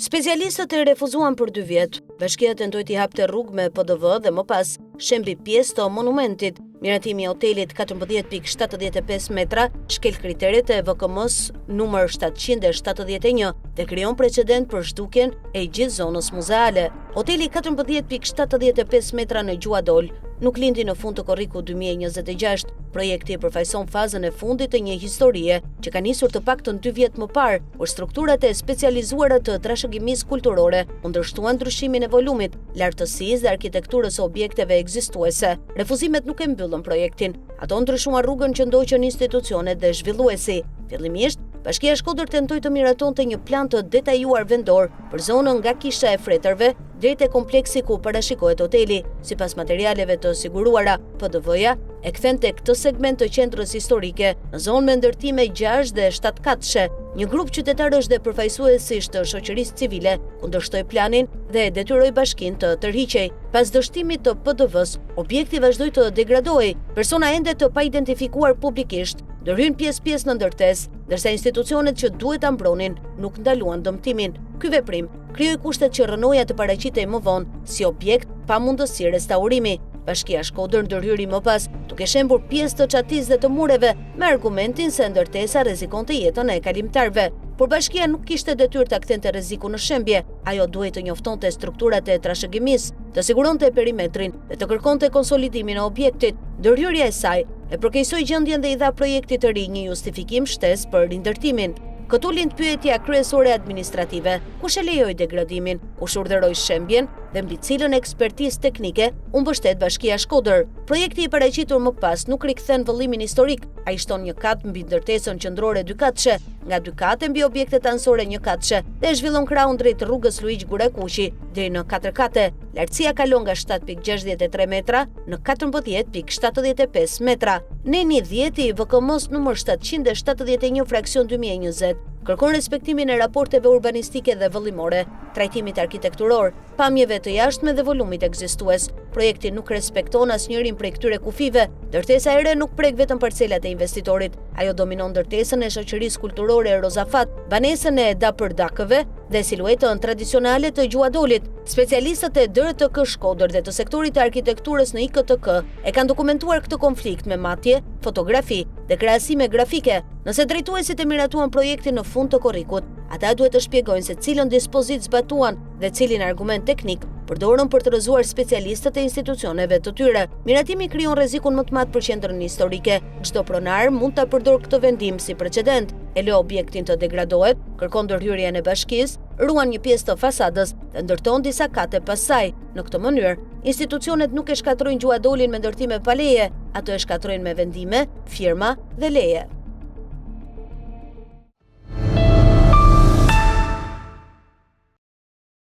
Specialistët e refuzuan për 2 vjet. Bashkia tentoi t'i hapte rrugë me PDV dhe më pas shembi pjesë të monumentit. Miratimi i hotelit 14.75 metra shkel kriteret e VKM-s numër 771 dhe krijon precedent për zhdukjen e gjithë zonës muzeale. Hoteli 14.75 metra në Gjuadol nuk lindi në fund të korrikut 2026. Projekti përfaqëson fazën e fundit të një historie që ka nisur të paktën 2 vjet më parë, kur strukturat e specializuara të trashëgimisë kulturore u ndërshtuan ndryshimin e volumit, lartësisë dhe arkitekturës së objekteve ekzistuese. Refuzimet nuk e mbyllën projektin. Ato ndryshuan rrugën që ndoqën institucionet dhe zhvilluesi. Fillimisht, Bashkia e Shkodër tentoi të miratonte një plan të detajuar vendor për zonën nga kisha e fretërve drejt te kompleksi ku parashikohet hoteli. Sipas materialeve të siguruara, PDV-ja e kthen tek këtë segment të qendrës historike në zonë me ndërtime 6 dhe 7 katëshe. Një grup qytetarësh dhe përfaqësuesish të shoqërisë civile kundërshtoi planin dhe e detyroi bashkinë të tërhiqej. Pas dështimit të PDV-s, objekti vazhdoi të degradohej. Persona ende të paidentifikuar publikisht ndërhyn pjesë në ndërtesë, ndërsa institucionet që duhet ta mbronin nuk ndaluan dëmtimin. Ky veprim krijoi kushtet që rënoja të paraqitej më vonë si objekt pa mundësi restaurimi. Bashkia e Shkodër ndërhyri më pas, duke shembur pjesë të çatisë dhe të mureve me argumentin se ndërtesa rrezikonte jetën e kalimtarëve. Por bashkia nuk kishte detyrë ta kthente rrezikun në shembje. Ajo duhej të njoftonte strukturat e trashëgimisë, të siguronte perimetrin dhe të kërkonte konsolidimin e objektit. Ndërhyrja e saj e përkeqësoi gjendjen dhe i dha projektit të ri një justifikim shtesë për rindërtimin. Këtu lind pyetja kryesore administrative: kush e lejoi degradimin, kush urdhëroi shembjen dhe mbi cilën ekspertizë teknike u mbështet Bashkia e Shkodër. Projekti i paraqitur më pas nuk rikthen vëllimin historik. Ai shton një kat mbi ndërtesën qendrore 2 katëshe, nga 2 kate mbi objektet anësore 1 katëshe dhe zhvillon krahun drejt rrugës Luiq Gurakuqi deri në 4 kate. Lartësia kalon nga 7.63 metra në 14.75 metra. Neni 10 i VKM-s numër 771 fraksion 2020 kërkon respektimin e raporteve urbanistike dhe vëllimore, trajtimit arkitekturor, pamjeve të jashtme dhe volumit ekzistues. Projekti nuk respekton asnjërin prej këtyre kufive. Ndërtesa e re nuk prek vetëm parcelat e investitorit. Ajo dominon ndërtesën e shoqërisë kulturore Rozafat, banesën e dapërdakëve dhe siluetën tradicionale të Gjuadolit. Specialistët e DRTK Shkodër dhe të sektorit të arkitekturës në IKTK e kanë dokumentuar këtë konflikt me matje, fotografi dhe krahasime grafike. Nëse drejtuesit e miratuan projektin në fund të korrikut, ata duhet të shpjegojnë se cilën dispozitë zbatuan dhe cilin argument teknik përdorën për të rrëzuar specialistët e institucioneve të tyre. Miratimi krijon rrezikun më të madh për qendrën historike. Çdo pronar mund ta përdorë këtë vendim si precedent. E lë objektin të degradohet, kërkon ndërhyrjen e bashkisë, ruan një pjesë të fasadës dhe ndërton disa kate pas saj. Në këtë mënyrë, institucionet nuk e shkatrojnë Gjuadolin me ndërtime pa leje, ato e shkatrojnë me vendime, firma dhe leje.